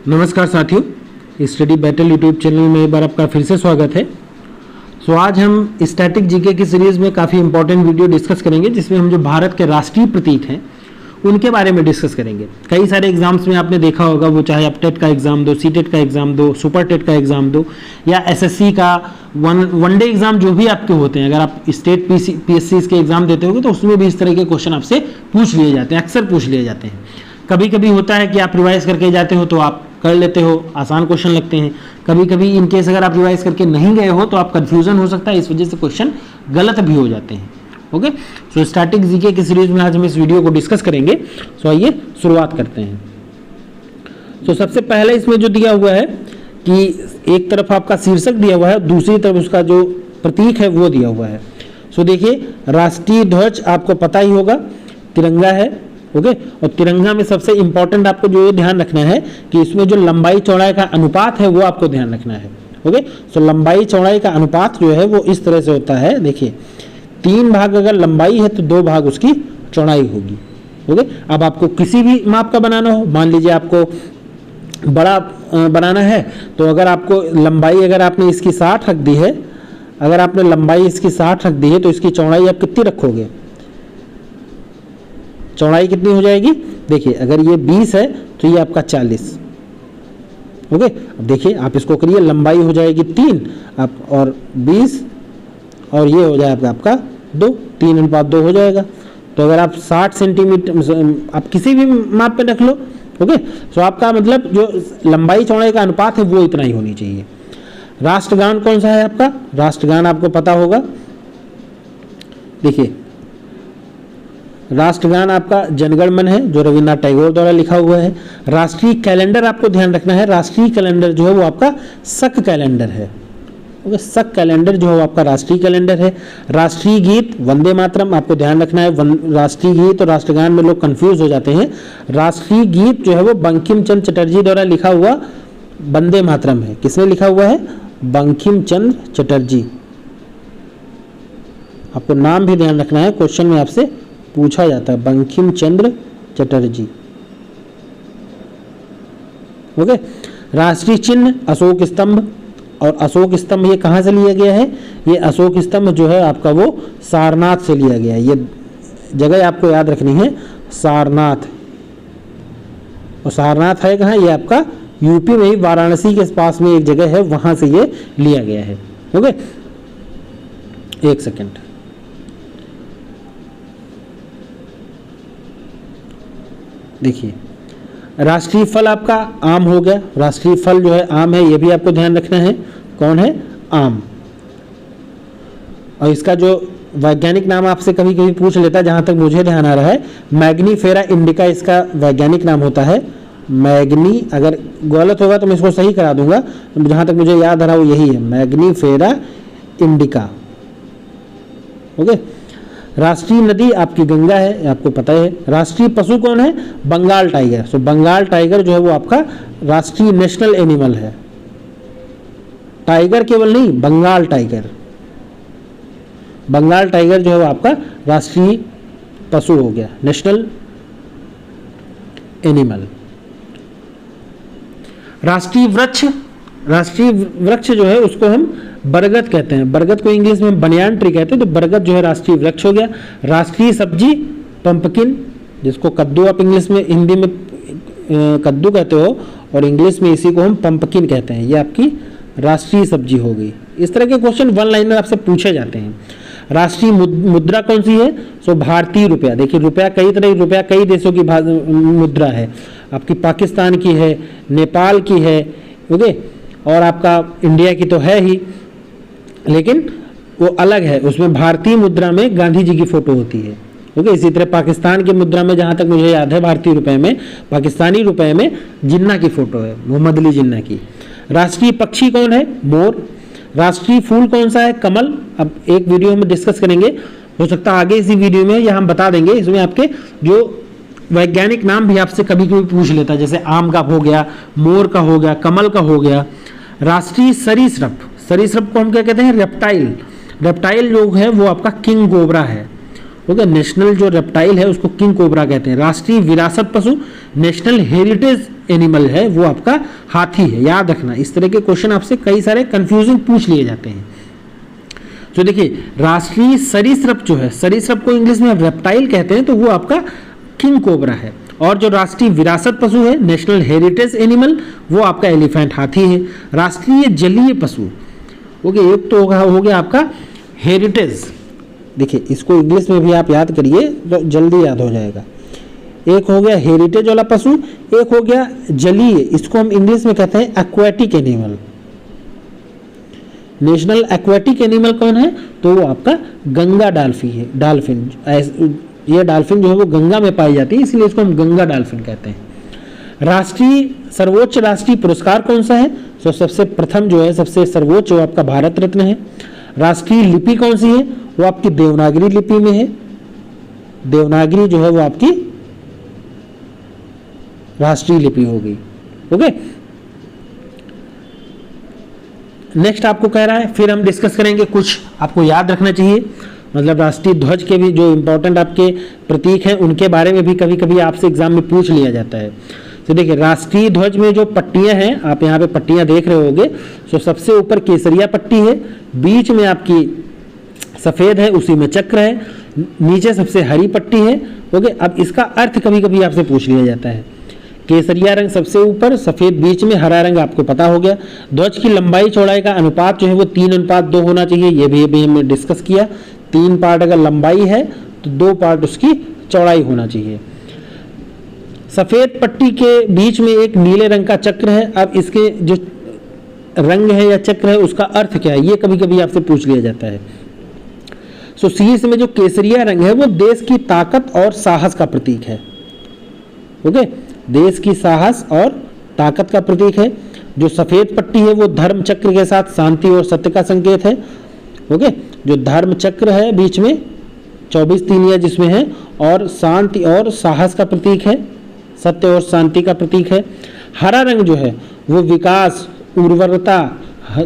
नमस्कार साथियों, study battle YouTube channel में एक बार आपका फिर से स्वागत है। आज हम स्टैटिक जीके की सीरीज़ में काफ़ी इंपॉर्टेंट वीडियो डिस्कस करेंगे, जिसमें हम जो भारत के राष्ट्रीय प्रतीक हैं उनके बारे में डिस्कस करेंगे। कई सारे एग्जाम्स में आपने देखा होगा, वो चाहे आप टेट का एग्ज़ाम दो, सीटेट का एग्ज़ाम दो, सुपर टेट का एग्ज़ाम दो या एसएससी का वनडे एग्ज़ाम जो भी आपके होते हैं, अगर आप स्टेट पीएससी के एग्ज़ाम देते होगे तो उसमें भी इस तरह के क्वेश्चन आपसे पूछ लिए जाते हैं, अक्सर पूछ लिए जाते हैं। कभी कभी होता है कि आप रिवाइज करके जाते हो तो आप कर लेते हो, आसान क्वेश्चन लगते हैं। कभी कभी इन केस अगर आप रिवाइज करके नहीं गए हो तो आप कंफ्यूजन हो सकता है, इस वजह से क्वेश्चन गलत भी हो जाते हैं। ओके, सो स्टैटिक जीके की सीरीज में आज हम इस वीडियो को डिस्कस करेंगे। सो आइए शुरुआत करते हैं। तो सबसे पहले इसमें जो दिया हुआ है कि एक तरफ आपका शीर्षक दिया हुआ है, दूसरी तरफ उसका जो प्रतीक है वो दिया हुआ है। सो देखिए, राष्ट्रीय ध्वज आपको पता ही होगा, तिरंगा है। ओके, और तिरंगा में सबसे इंपॉर्टेंट आपको जो ध्यान रखना है कि इसमें जो लंबाई चौड़ाई का अनुपात है वो आपको ध्यान रखना है। ओके, सो लंबाई चौड़ाई का अनुपात जो है वो इस तरह से होता है। देखिए, 3 भाग अगर लंबाई है तो 2 भाग उसकी चौड़ाई होगी। ओके, अब आपको किसी भी माप का बनाना हो, मान लीजिए आपको बड़ा बनाना है तो अगर आपको लंबाई अगर आपने इसकी 60 रख दी है, अगर आपने लंबाई इसकी 60 रख दी है तो इसकी चौड़ाई आप कितनी रखोगे? चौड़ाई कितनी हो जाएगी? देखिए, अगर ये 20 है तो ये आपका 40। ओके, अब देखिए आप इसको करिए, लंबाई हो जाएगी 3 आप और 20 और ये हो जाएगा आपका 2, 3:2 हो जाएगा। तो अगर आप 60 सेंटीमीटर आप किसी भी माप पे रख लो। ओके, तो आपका मतलब जो लंबाई चौड़ाई का अनुपात है वो इतना ही होनी चाहिए। राष्ट्रगान कौन सा है आपका? राष्ट्रगान आपको पता होगा। देखिए, राष्ट्रगान आपका जनगण मन है, जो रविन्द्रनाथ टैगोर द्वारा लिखा हुआ है। राष्ट्रीय कैलेंडर आपको ध्यान रखना है, राष्ट्रीय कैलेंडर जो है वो आपका शक कैलेंडर है। ओके, शक कैलेंडर जो है वो आपका राष्ट्रीय कैलेंडर है। राष्ट्रीय गीत वंदे मातरम आपको ध्यान रखना है। राष्ट्रीय गीत और राष्ट्रगान में लोग कंफ्यूज हो जाते हैं। राष्ट्रीय गीत जो है वो बंकिम चंद्र चटर्जी द्वारा लिखा हुआ वंदे मातरम है। किसने लिखा हुआ है? बंकिम चंद्र चटर्जी। आपको नाम भी ध्यान रखना है, क्वेश्चन में आपसे पूछा जाता है, बंकिम चंद्र चटर्जी। ओके, राष्ट्रीय चिन्ह अशोक स्तंभ, और अशोक स्तंभ ये कहाँ से लिया गया है? ये अशोक स्तंभ जो है आपका वो सारनाथ से लिया गया है। ये जगह आपको याद रखनी है, सारनाथ। और सारनाथ है कहाँ? ये आपका यूपी में ही वाराणसी के पास में एक जगह है, वहां से ये लिया गया है। ओके, एक सेकेंड। देखिए, राष्ट्रीय फल आपका आम हो गया। राष्ट्रीय फल जो है आम है, ये भी आपको ध्यान रखना है। कौन है? आम। और इसका जो वैज्ञानिक नाम आपसे कभी कभी पूछ लेता है, जहां तक मुझे ध्यान आ रहा है, मैग्नीफेरा इंडिका इसका वैज्ञानिक नाम होता है। मैग्नी, अगर गलत होगा तो मैं इसको सही करा दूंगा, जहां तक मुझे याद आ रहा है वो यही है, मैग्नीफेरा इंडिका। ओके, राष्ट्रीय नदी आपकी गंगा है, आपको पता है। राष्ट्रीय पशु कौन है? बंगाल टाइगर। सो बंगाल टाइगर जो है वो आपका राष्ट्रीय नेशनल एनिमल है। टाइगर केवल नहीं, बंगाल टाइगर। बंगाल टाइगर जो है वो आपका राष्ट्रीय पशु हो गया, नेशनल एनिमल। राष्ट्रीय वृक्ष, राष्ट्रीय वृक्ष जो है उसको हम बरगद कहते हैं। बरगद को इंग्लिश में बनियान ट्री कहते हैं, तो बरगद जो है राष्ट्रीय वृक्ष हो गया। राष्ट्रीय सब्जी पंपकिन, जिसको कद्दू आप इंग्लिश में, हिंदी में कद्दू कहते हो और इंग्लिश में इसी को हम पंपकिन कहते हैं। ये आपकी राष्ट्रीय सब्जी हो गई। इस तरह के क्वेश्चन वन लाइनर आपसे पूछे जाते हैं। राष्ट्रीय मुद्रा कौन सी है? सो भारतीय रुपया। देखिए, रुपया कई तरह की, रुपया कई देशों की मुद्रा है। आपकी पाकिस्तान की है, नेपाल की है, ओके, और आपका इंडिया की तो है ही, लेकिन वो अलग है। उसमें भारतीय मुद्रा में गांधी जी की फोटो होती है। ओके, इसी तरह पाकिस्तान की मुद्रा में, जहां तक मुझे याद है, भारतीय रुपए में, पाकिस्तानी रुपए में जिन्ना की फोटो है, मोहम्मद अली जिन्ना की। राष्ट्रीय पक्षी कौन है? मोर। राष्ट्रीय फूल कौन सा है? कमल। अब एक वीडियो में डिस्कस करेंगे, हो सकता है आगे इसी वीडियो में, या हम बता देंगे। इसमें आपके जो वैज्ञानिक नाम भी आपसे कभी कभी पूछ लेता है, जैसे आम का हो गया, मोर का हो गया, कमल का हो गया। राष्ट्रीय सरीसृप, सरीसृप को हम क्या कहते हैं? रेप्टाइल। रेप्टाइल जो है वो आपका किंग कोबरा है। ओके, नेशनल जो रेप्टाइल है उसको किंग कोबरा कहते हैं। राष्ट्रीय विरासत पशु, नेशनल हेरिटेज एनिमल है वो आपका हाथी है, याद रखना। इस तरह के क्वेश्चन आपसे कई सारे कंफ्यूजिंग पूछ लिए जाते हैं। तो देखिए राष्ट्रीय सरीसृप जो है, सरीसृप को इंग्लिश में रेप्टाइल कहते हैं, तो वो आपका किंग कोबरा है। और जो राष्ट्रीय विरासत पशु है, नेशनल हेरिटेज एनिमल, वो आपका एलिफेंट हाथी है। राष्ट्रीय जलीय पशु, ओके, एक तो हो गया आपका हेरिटेज, देखिए इसको इंग्लिश में भी आप याद करिए तो जल्दी याद हो जाएगा। एक हो गया हेरिटेज वाला पशु, एक हो गया जलीय, इसको हम इंग्लिश में कहते हैं aquatic animal. National aquatic animal कौन है, तो वो आपका गंगा डॉल्फिन है। डॉल्फिन, ये डॉल्फिन जो है वो गंगा में पाई जाती है, इसलिए इसको हम गंगा डॉल्फिन कहते हैं। राष्ट्रीय सर्वोच्च राष्ट्रीय पुरस्कार कौन सा है, तो सबसे प्रथम जो है सबसे सर्वोच्च वो आपका भारत रत्न है। राष्ट्रीय लिपि कौन सी है, वो आपकी देवनागरी लिपि में है। देवनागरी जो है वो आपकी राष्ट्रीय लिपि हो गई, ओके। नेक्स्ट आपको कह रहा है, फिर हम डिस्कस करेंगे कुछ आपको याद रखना चाहिए, मतलब राष्ट्रीय ध्वज के भी जो इंपॉर्टेंट आपके प्रतीक हैं उनके बारे में भी कभी कभी आपसे एग्जाम में पूछ लिया जाता है। तो देखिए राष्ट्रीय ध्वज में जो पट्टियां हैं, आप यहाँ पे पट्टियां देख रहे होंगे, तो सबसे ऊपर केसरिया पट्टी है, बीच में आपकी सफेद है, उसी में चक्र है, नीचे सबसे हरी पट्टी है, ओके। अब इसका अर्थ कभी कभी आपसे पूछ लिया जाता है। केसरिया रंग सबसे ऊपर, सफेद बीच में, हरा रंग आपको पता हो गया। ध्वज की लंबाई चौड़ाई का अनुपात जो है वो 3:2 होना चाहिए, ये भी हमने डिस्कस किया। 3 पार्ट अगर लंबाई है तो 2 पार्ट उसकी चौड़ाई होना चाहिए। सफेद पट्टी के बीच में एक नीले रंग का चक्र है। अब इसके जो रंग है या चक्र है उसका अर्थ क्या है, ये कभी कभी आपसे पूछ लिया जाता है। सो शीर्ष में जो केसरिया रंग है वो देश की ताकत और साहस का प्रतीक है, ओके, देश की साहस और ताकत का प्रतीक है। जो सफेद पट्टी है वो धर्म चक्र के साथ शांति और सत्य का संकेत है, ओके। जो धर्म चक्र है बीच में 24 तीलियां जिसमें है, और शांति और साहस का प्रतीक है, सत्य और शांति का प्रतीक है। हरा रंग जो है वो विकास, उर्वरता,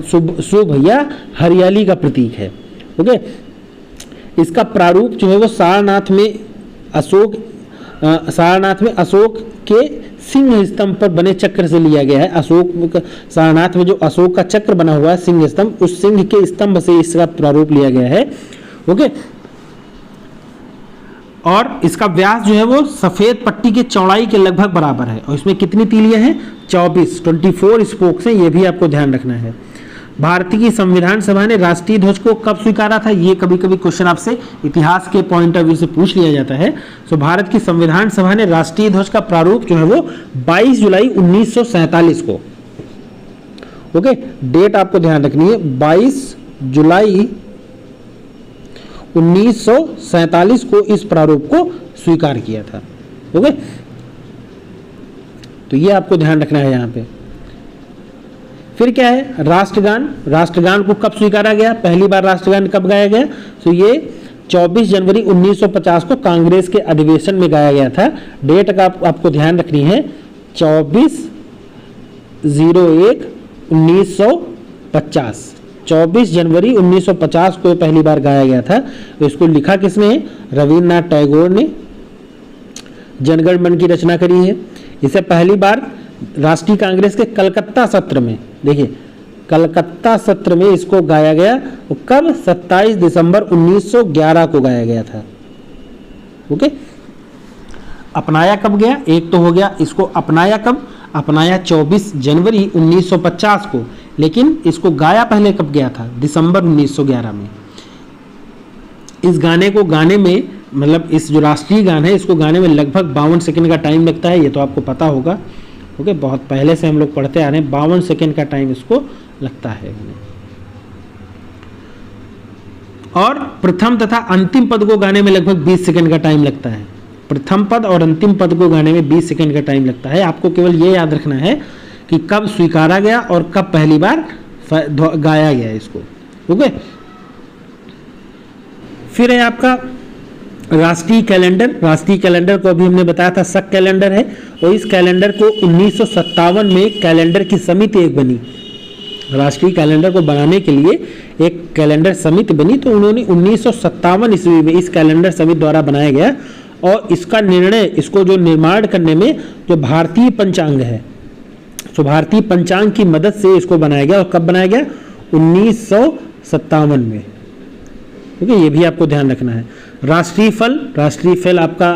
शुभ या हरियाली का प्रतीक है, ओके। इसका प्रारूप जो है वो सारनाथ में अशोक के सिंह स्तंभ पर बने चक्र से लिया गया है। अशोक सारनाथ में जो अशोक का चक्र बना हुआ है सिंह स्तंभ, उस सिंह के स्तंभ से इसका प्रारूप लिया गया है, ओके। और इसका व्यास जो है वो सफेद पट्टी के चौड़ाई के लगभग बराबर है, और इसमें कितनी तीलियां हैं, 24 स्पोक्स हैं, ये भी आपको ध्यान रखना है। भारतीय संविधान सभा ने राष्ट्रीय ध्वज को कब स्वीकारा था, ये कभी कभी क्वेश्चन आपसे इतिहास के पॉइंट ऑफ व्यू से पूछ लिया जाता है। सो भारत की संविधान सभा ने राष्ट्रीय ध्वज का प्रारूप जो है वो 22 जुलाई 1947 को, ओके, डेट आपको ध्यान रखनी है, 22 जुलाई 1947 को इस प्रारूप को स्वीकार किया था, ओके। तो ये आपको ध्यान रखना है यहाँ पे। फिर क्या है, राष्ट्रगान। राष्ट्रगान को कब स्वीकारा गया, पहली बार राष्ट्रगान कब गाया गया, तो ये 24 जनवरी 1950 को कांग्रेस के अधिवेशन में गाया गया था। डेट का आपको ध्यान रखनी है, 24/01/1950, 24 जनवरी 1950 को पहली बार गाया गया था। तो इसको लिखा किसने है, रविन्द्रनाथ टैगोर ने जनगण मन की रचना करी है। इसे पहली बार राष्ट्रीय कांग्रेस के कलकत्ता सत्र में, देखिए कलकत्ता सत्र में इसको गाया गया, वो कब, 27 दिसंबर 1911 को गाया गया था, ओके। अपनाया कब गया, एक तो हो गया, इसको अपनाया कब, अपनाया 24 जनवरी 1950 को, लेकिन इसको गाया पहले कब गया था, दिसंबर 1911 में। इस गाने को गाने में, मतलब इस जो राष्ट्रीय गान है इसको गाने में लगभग 52 सेकंड का टाइम लगता है, ये तो आपको पता होगा, ओके। बहुत पहले से हम लोग पढ़ते आ रहे हैं, 52 सेकंड का टाइम इसको लगता है। और प्रथम तथा अंतिम पद को गाने में लगभग 20 सेकंड का टाइम लगता है। प्रथम पद और अंतिम पद को गाने में 20 सेकंड का टाइम लगता है। आपको केवल ये याद रखना है कि कब स्वीकारा गया और कब पहली बार गाया गया इसको, ओके। फिर है आपका राष्ट्रीय कैलेंडर। राष्ट्रीय कैलेंडर को अभी हमने बताया था शक कैलेंडर है, और इस कैलेंडर को 1957 में कैलेंडर की समिति एक बनी। राष्ट्रीय कैलेंडर को बनाने के लिए एक कैलेंडर समिति बनी, तो उन्होंने 1957 ईस्वी में इस कैलेंडर समिति द्वारा बनाया गया, और इसका निर्णय, इसको जो निर्माण करने में जो भारतीय पंचांग है, तो भारतीय पंचांग की मदद से इसको बनाया गया। और कब बनाया गया? 1957 में। ठीक है, ये भी आपको ध्यान रखना है। राष्ट्रीय फल आपका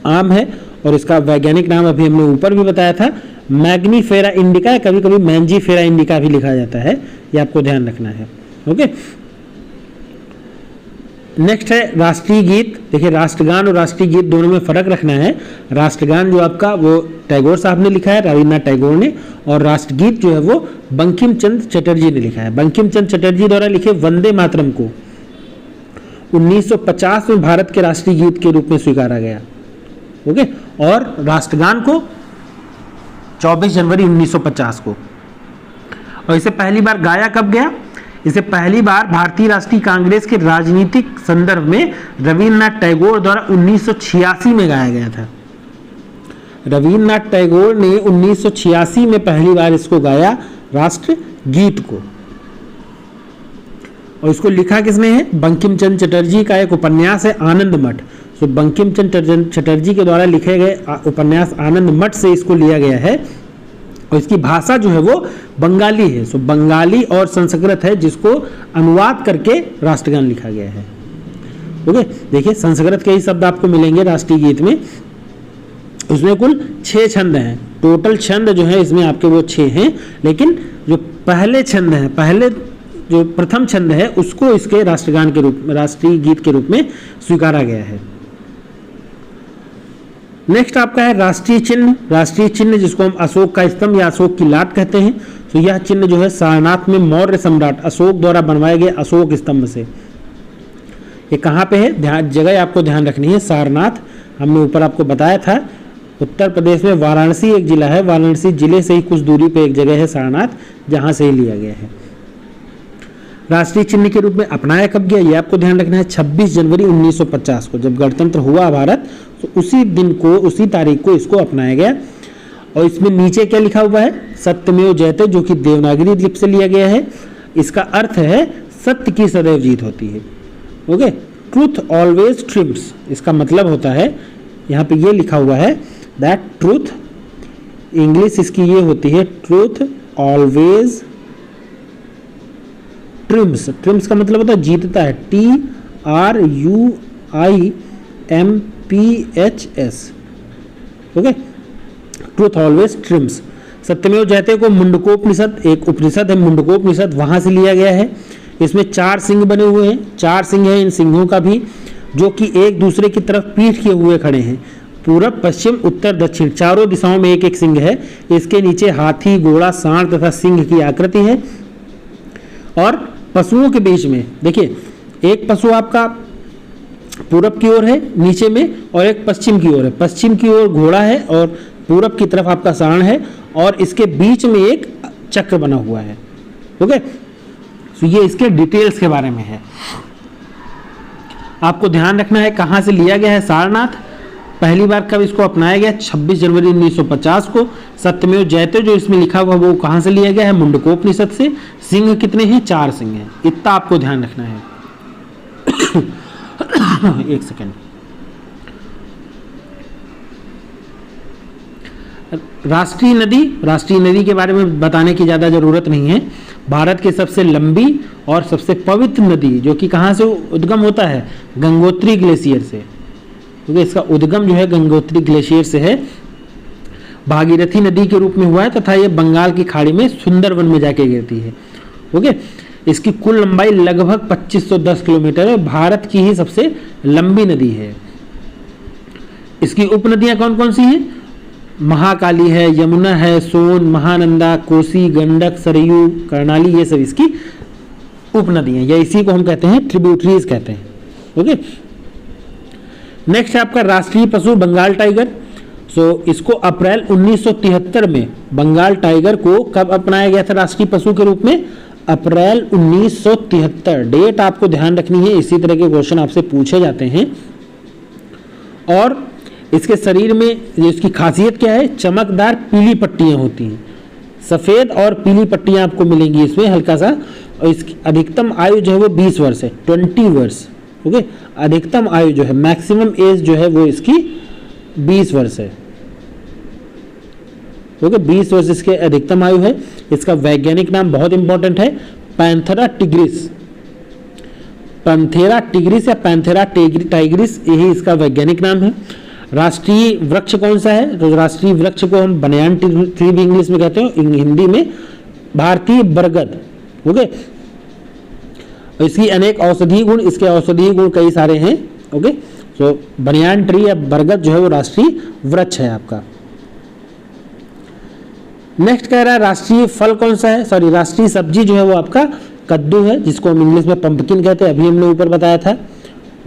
आम है और इसका वैज्ञानिक नाम अभी हमने ऊपर भी बताया था, मैग्नीफेरा इंडिका, कभी कभी मैंजीफेरा इंडिका भी लिखा जाता है, ये आपको ध्यान रखना है। ओके, नेक्स्ट है राष्ट्रीय गीत। देखिए, राष्ट्रगान और राष्ट्रीय गीत दोनों में फर्क रखना है। राष्ट्रगान जो आपका वो टैगोर साहब ने लिखा है, रविन्द्रनाथ टैगोर ने, और राष्ट्रगीत जो है वो बंकिम चंद्र चटर्जी ने लिखा है। बंकिम चंद्र चटर्जी द्वारा लिखे वंदे मातरम को 1950 में भारत के राष्ट्रीय गीत के रूप में स्वीकारा गया। ओके, और राष्ट्रगान को 24 जनवरी 1950 को। और इसे पहली बार गाया कब गया? इसे पहली बार भारतीय राष्ट्रीय कांग्रेस के राजनीतिक संदर्भ में रविन्द्रनाथ टैगोर द्वारा 1986 में गाया गया था। रविन्द्रनाथ टैगोर ने 1986 में पहली बार इसको गाया, राष्ट्र गीत को। और इसको लिखा किसने है? बंकिम चंद्र चटर्जी का एक उपन्यास है आनंद मठ। तो बंकिम चंद्र चटर्जी के द्वारा लिखे गए उपन्यास आनंद मठ से इसको लिया गया है। और इसकी भाषा जो है वो बंगाली है। सो बंगाली और संस्कृत है, जिसको अनुवाद करके राष्ट्रगान लिखा गया है। ओके, देखिए संस्कृत के ही शब्द आपको मिलेंगे राष्ट्रीय गीत में। उसमें कुल 6 छंद हैं। टोटल छंद जो है इसमें आपके वो 6 हैं, लेकिन जो पहले छंद हैं, पहले जो प्रथम छंद है, उसको इसके राष्ट्रगान के रूप में, राष्ट्रीय गीत के रूप में स्वीकारा गया है। नेक्स्ट आपका है राष्ट्रीय चिन्ह। राष्ट्रीय चिन्ह जिसको हम अशोक का स्तंभ या अशोक की लाट कहते हैं। तो यह चिन्ह जो है सारनाथ में मौर्य सम्राट अशोक द्वारा बनवाए गए अशोक स्तंभ से। ये कहाँ पे है? जगह आपको ध्यान रखनी है, सारनाथ। हमने ऊपर आपको बताया था, उत्तर प्रदेश में वाराणसी एक जिला है, वाराणसी जिले से ही कुछ दूरी पे एक जगह है सारनाथ, जहाँ से ही लिया गया है। राष्ट्रीय चिन्ह के रूप में अपनाया कब गया? ये आपको ध्यान रखना है, 26 जनवरी 1950 को, जब गणतंत्र हुआ भारत, तो उसी दिन को, उसी तारीख को इसको अपनाया गया। और इसमें नीचे क्या लिखा हुआ है? सत्यमेव जयते, जो कि देवनागरी लिपि से लिया गया है। इसका अर्थ है सत्य की सदैव जीत होती है। ओके, ट्रूथ ऑलवेज ट्रिम्स, इसका मतलब होता है, यहाँ पे ये लिखा हुआ है दैट ट्रूथ, इंग्लिश इसकी ये होती है, ट्रूथ ऑलवेज ट्रिम्स। ट्रिम्स का मतलब होता है जीतता है, TRUIMPHS। Okay, truth always TRIMS. सत्यमेव जयते को मुंडकोपनिषद, एक उपनिषद है मुंडकोपनिषद, वहां से लिया गया है। इसमें 4 सिंह बने हुए हैं, 4 सिंह हैं इन सिंहों का भी, जो कि एक दूसरे की तरफ पीठ किए हुए खड़े हैं। पूरब, पश्चिम, उत्तर, दक्षिण, चारों दिशाओं में एक एक सिंह है। इसके नीचे हाथी, घोड़ा, सांड तथा सिंह की आकृति है। और पशुओं के बीच में देखिए, एक पशु आपका पूरब की ओर है नीचे में, और एक पश्चिम की ओर है। पश्चिम की ओर घोड़ा है और पूरब की तरफ आपका सांड है, और इसके बीच में एक चक्र बना हुआ है। ओके, तो ये इसके डिटेल्स के बारे में है। आपको ध्यान रखना है कहाँ से लिया गया है सारनाथ। पहली बार कब इसको अपनाया गया? 26 जनवरी 1950 को। सत्यमेव जयते जो इसमें लिखा हुआ वो कहाँ से लिया गया है? मुंडकोपनिषद से। सिंह कितने हैं? 4 सिंह हैं, इतना आपको ध्यान रखना है। एक सेकेंड। राष्ट्रीय नदी के बारे में बताने की ज़्यादा ज़रूरत नहीं है। भारत की सबसे लंबी और सबसे पवित्र नदी, जो कि कहाँ से उद्गम होता है? गंगोत्री ग्लेशियर से। क्योंकि इसका उद्गम जो है गंगोत्री ग्लेशियर से है। भागीरथी नदी के रूप में हुआ है तथा ये बंगाल की खाड़ी में सुंदरवन में जाके गिरती है। ओके, इसकी कुल लंबाई लगभग 2510 किलोमीटर है। भारत की ही सबसे लंबी नदी है। इसकी उपनदियां कौन कौन सी हैं? महाकाली है, यमुना है, सोन, महानंदा, कोसी, गंडक, सरयू, कर्णाली, ये सब इसकी उपनदियां, या इसी को हम कहते हैं ट्रिब्यूटरीज कहते हैं। ओके, नेक्स्ट है आपका राष्ट्रीय पशु बंगाल टाइगर। इसको अप्रैल 1973 में बंगाल टाइगर को कब अपनाया गया था राष्ट्रीय पशु के रूप में? अप्रैल 1973। डेट आपको ध्यान रखनी है, इसी तरह के क्वेश्चन आपसे पूछे जाते हैं। और इसके शरीर में इसकी खासियत क्या है? चमकदार पीली पट्टियां होती हैं, सफेद और पीली पट्टियां आपको मिलेंगी इसमें हल्का सा। और इसकी अधिकतम आयु जो है वो 20 वर्ष है, 20 वर्ष। ओके, अधिकतम आयु जो है, मैक्सिमम एज जो है वो इसकी 20 वर्ष है। ओके, 20 वर्ष इसके अधिकतम आयु है। इसका वैज्ञानिक नाम बहुत इंपॉर्टेंट है, पैंथेरा टिग्रिस। पैंथेरा टिग्रिस या पैंथेरा टाइग्रिस, यही इसका वैज्ञानिक नाम है। राष्ट्रीय वृक्ष कौन सा है? तो राष्ट्रीय वृक्ष को हम बनियान ट्री भी इंग्लिश में कहते हैं, हिंदी में भारतीय बरगद। ओके, इसकी अनेक औषधीय गुण, इसके औषधीय गुण कई सारे हैं। ओके, तो बनियान ट्री या बरगद जो है वो राष्ट्रीय वृक्ष है आपका। नेक्स्ट कह रहा है राष्ट्रीय फल कौन सा है, सॉरी राष्ट्रीय सब्जी जो है वो आपका कद्दू है, जिसको हम इंग्लिश में पंपकिन कहते हैं, अभी हमने ऊपर बताया था।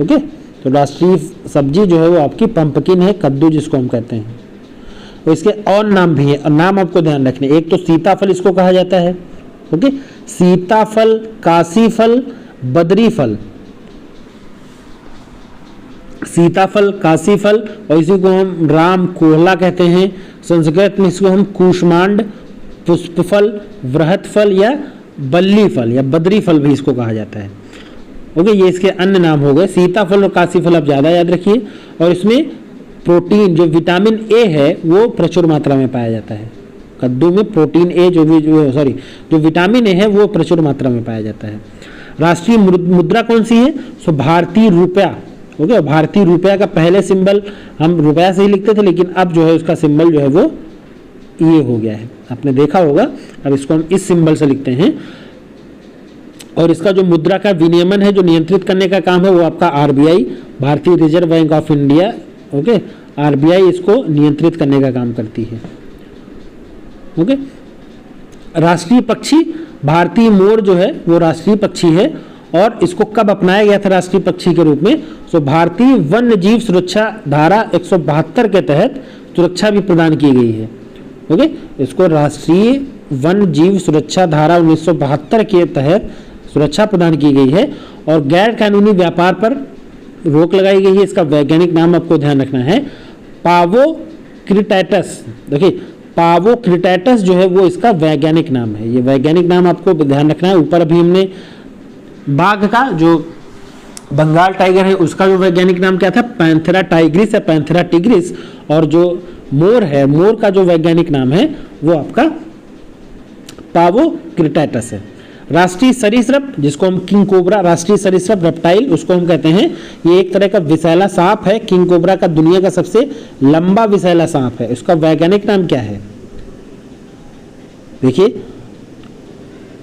ओके, तो राष्ट्रीय सब्जी जो है वो आपकी पंपकिन है, कद्दू जिसको हम कहते हैं। तो इसके और नाम भी है, और नाम आपको ध्यान रखने, एक तो सीताफल इसको कहा जाता है। ओके, सीताफल, काशी फल, बद्री फल, सीताफल, काशी फल, और इसी को हम राम कोहला कहते हैं। संस्कृत में इसको हम कूष्मांड, पुष्पफल, वृहत फल या बल्ली फल या बद्री फल भी इसको कहा जाता है। ओके, ये इसके अन्य नाम हो गए। सीताफल और काशी फल आप ज़्यादा याद रखिए। और इसमें प्रोटीन जो विटामिन ए है वो प्रचुर मात्रा में पाया जाता है। कद्दू में प्रोटीन ए जो विटामिन ए है वो प्रचुर मात्रा में पाया जाता है। राष्ट्रीय मुद्रा कौन सी है? सो भारतीय रुपया। ओके, भारतीय रुपया का पहले सिंबल हम रुपया से ही लिखते थे, लेकिन अब जो है उसका सिंबल जो है वो ये हो गया है, आपने देखा होगा। अब इसको हम इस सिंबल से लिखते हैं। और इसका जो मुद्रा का विनियमन है, जो नियंत्रित करने का काम है, वो आपका आरबीआई, भारतीय reserve bank of India. Okay, RBI इसको नियंत्रित करने का काम करती है। ओके, राष्ट्रीय पक्षी भारतीय मोर जो है वो राष्ट्रीय पक्षी है। और इसको कब अपनाया गया था राष्ट्रीय पक्षी के रूप में? सो भारतीय वन्य जीव सुरक्षा धारा 172 के तहत सुरक्षा भी प्रदान की गई है। ओके, इसको राष्ट्रीय वन्य जीव सुरक्षा धारा 1972 के तहत सुरक्षा प्रदान की गई है। और गैर कानूनी व्यापार पर रोक लगाई गई है। इसका वैज्ञानिक नाम आपको ध्यान रखना है, पावोक्रिटैटस। देखिए, पावोक्रिटैटस जो है वो इसका वैज्ञानिक नाम है। ये वैज्ञानिक नाम आपको ध्यान रखना है। ऊपर अभी हमने बाघ का, जो बंगाल टाइगर है, उसका जो वैज्ञानिक नाम क्या था? पैंथेरा टाइग्रिस या पैंथेरा टिग्रिस। और जो मोर है, मोर का जो वैज्ञानिक नाम है वो आपका पावोक्रिटैटस है। राष्ट्रीय सरीसृप, जिसको हम किंग कोबरा, राष्ट्रीय सरीसृप रेप्टाइल उसको हम कहते हैं। ये एक तरह का विषैला सांप है। किंग कोबरा का दुनिया का सबसे लंबा विषैला सांप है। इसका वैज्ञानिक नाम क्या है? देखिए,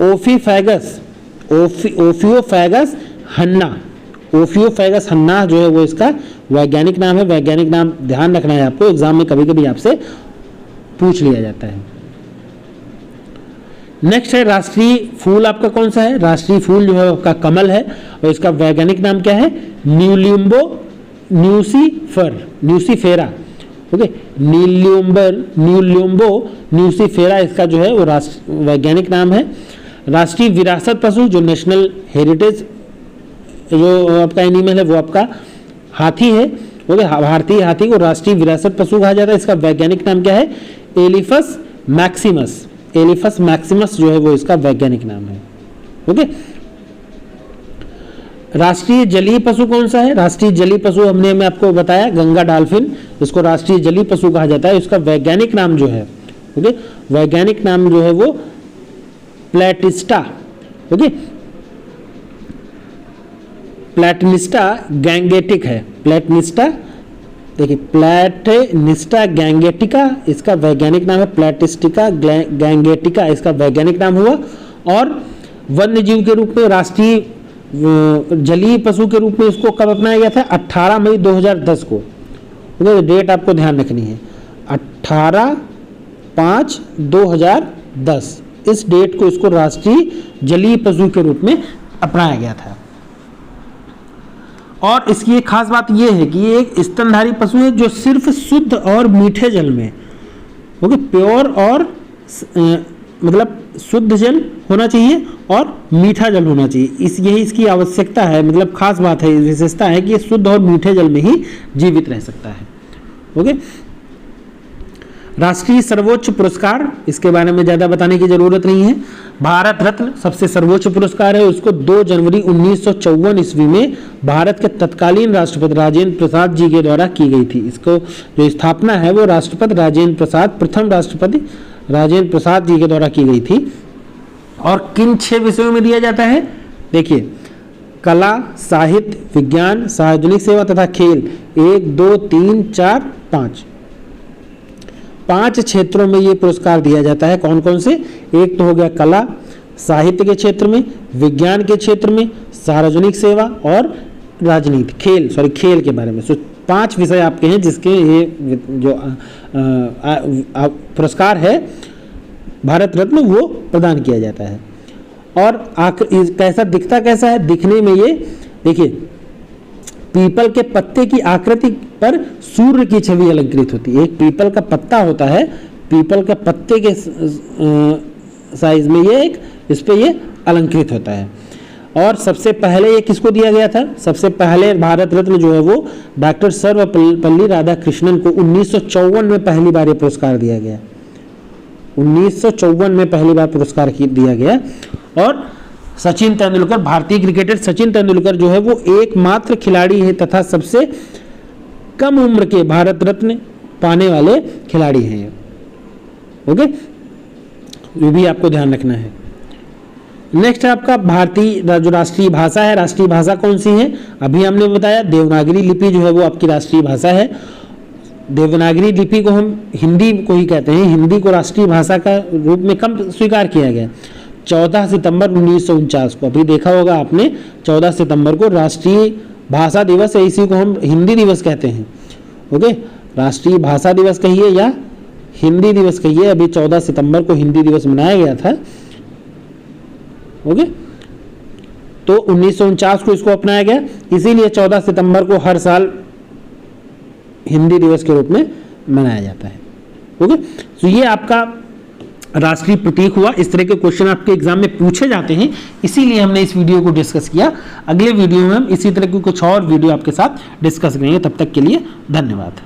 ओफिफैगस, ओफियोफैगस हन्ना, ओफियोफैगस हन्ना जो है वो इसका वैज्ञानिक नाम है। वैज्ञानिक नाम ध्यान रखना है आपको, एग्जाम में कभी कभी आपसे पूछ लिया जाता है। नेक्स्ट है राष्ट्रीय फूल आपका कौन सा है? राष्ट्रीय फूल जो है आपका कमल है। और इसका वैज्ञानिक नाम क्या है? न्यूलिम्बो न्यूसीफेरा। ओके, न्यूलिम्बो न्यूसीफेरा इसका जो है वो वैज्ञानिक नाम है। राष्ट्रीय विरासत पशु, जो नेशनल हेरिटेज जो आपका एनिमल है वो आपका हाथी है। ओके, भारतीय हाथी को राष्ट्रीय विरासत पशु कहा जाता है। इसका वैज्ञानिक नाम क्या है? Elephas maximus. एलिफस मैक्सिमस जो है वो इसका वैज्ञानिक नाम है। ओके, राष्ट्रीय जलीय पशु कौन सा है? राष्ट्रीय जलीय पशु मैं आपको बताया, गंगा डॉल्फिन, इसको राष्ट्रीय जलीय पशु कहा जाता है। इसका वैज्ञानिक नाम जो है, ओके, वैज्ञानिक नाम जो है वो प्लेटिस्टा। ओके, प्लेटनिस्टा गैंगेटिक है। प्लेटनिस्टा, देखिए, प्लेटनिस्टा गैंगेटिका इसका वैज्ञानिक नाम है। प्लेटिस्टिका गैंगेटिका इसका वैज्ञानिक नाम हुआ। और वन्य जीव के रूप में, राष्ट्रीय जलीय पशु के रूप में इसको कब अपनाया गया था? 18 मई 2010 को। डेट आपको ध्यान रखनी है, 18/5/2010, इस डेट को इसको राष्ट्रीय जलीय पशु के रूप में अपनाया गया था। और इसकी एक खास बात यह है कि ये एक स्तनधारी पशु है जो सिर्फ शुद्ध और मीठे जल में, ओके, प्योर और मतलब शुद्ध जल होना चाहिए और मीठा जल होना चाहिए। यही इसकी आवश्यकता है, मतलब खास बात है, विशेषता है कि ये शुद्ध और मीठे जल में ही जीवित रह सकता है। ओके, राष्ट्रीय सर्वोच्च पुरस्कार, इसके बारे में ज्यादा बताने की जरूरत नहीं है। भारत रत्न सबसे सर्वोच्च पुरस्कार है, उसको 2 जनवरी 1954 ईस्वी में भारत के तत्कालीन राष्ट्रपति राजेंद्र प्रसाद जी के द्वारा की गई थी। इसको जो स्थापना है वो राष्ट्रपति राजेंद्र प्रसाद, प्रथम राष्ट्रपति राजेंद्र प्रसाद जी के द्वारा की गई थी। और किन 6 विषयों में दिया जाता है? देखिए, कला, साहित्य, विज्ञान, सार्वजनिक सेवा तथा खेल, 1 2 3 4 5 क्षेत्रों में ये पुरस्कार दिया जाता है। कौन कौन से? एक तो हो गया कला, साहित्य के क्षेत्र में, विज्ञान के क्षेत्र में, सार्वजनिक सेवा और राजनीति, खेल के बारे में। 5 विषय आपके हैं जिसके ये जो पुरस्कार है भारत रत्न वो प्रदान किया जाता है। और कैसा दिखता कैसा है? दिखने में ये देखिए, पीपल के पत्ते की आकृति पर सूर्य की छवि अलंकृत होती है। एक पीपल का पत्ता होता है, पीपल के पत्ते के साइज में ये इस पे ये अलंकृत होता है। और सबसे पहले ये किसको दिया गया था? सबसे पहले भारत रत्न जो है वो डॉक्टर सर्वपल्ली राधाकृष्णन को 1954 में पहली बार ये पुरस्कार दिया गया। 1954 में पहली बार पुरस्कार दिया गया। और सचिन तेंदुलकर, भारतीय क्रिकेटर सचिन तेंदुलकर जो है वो एकमात्र खिलाड़ी है तथा सबसे कम उम्र के भारत रत्न पाने वाले खिलाड़ी हैं। ओके, ये भी आपको ध्यान रखना है। नेक्स्ट है आपका भारतीय जो राष्ट्रीय भाषा है। राष्ट्रीय भाषा कौन सी है? अभी हमने बताया देवनागरी लिपि जो है वो आपकी राष्ट्रीय भाषा है। देवनागरी लिपि को हम हिंदी को ही कहते हैं। हिंदी को राष्ट्रीय भाषा का रूप में कब स्वीकार किया गया? 14 सितंबर 1949 को। अभी देखा होगा आपने, 14 सितंबर को राष्ट्रीय भाषा दिवस है, इसी को हम हिंदी दिवस कहते हैं। ओके, राष्ट्रीय भाषा दिवस कहिए या हिंदी दिवस कहिए, अभी 14 सितंबर को हिंदी दिवस मनाया गया था। ओके, तो 1949 को इसको अपनाया गया, इसीलिए 14 सितंबर को हर साल हिंदी दिवस के रूप में मनाया जाता है। ओके, तो ये आपका राष्ट्रीय प्रतीक हुआ। इस तरह के क्वेश्चन आपके एग्जाम में पूछे जाते हैं, इसीलिए हमने इस वीडियो को डिस्कस किया। अगले वीडियो में हम इसी तरह की कुछ और वीडियो आपके साथ डिस्कस करेंगे। तब तक के लिए धन्यवाद।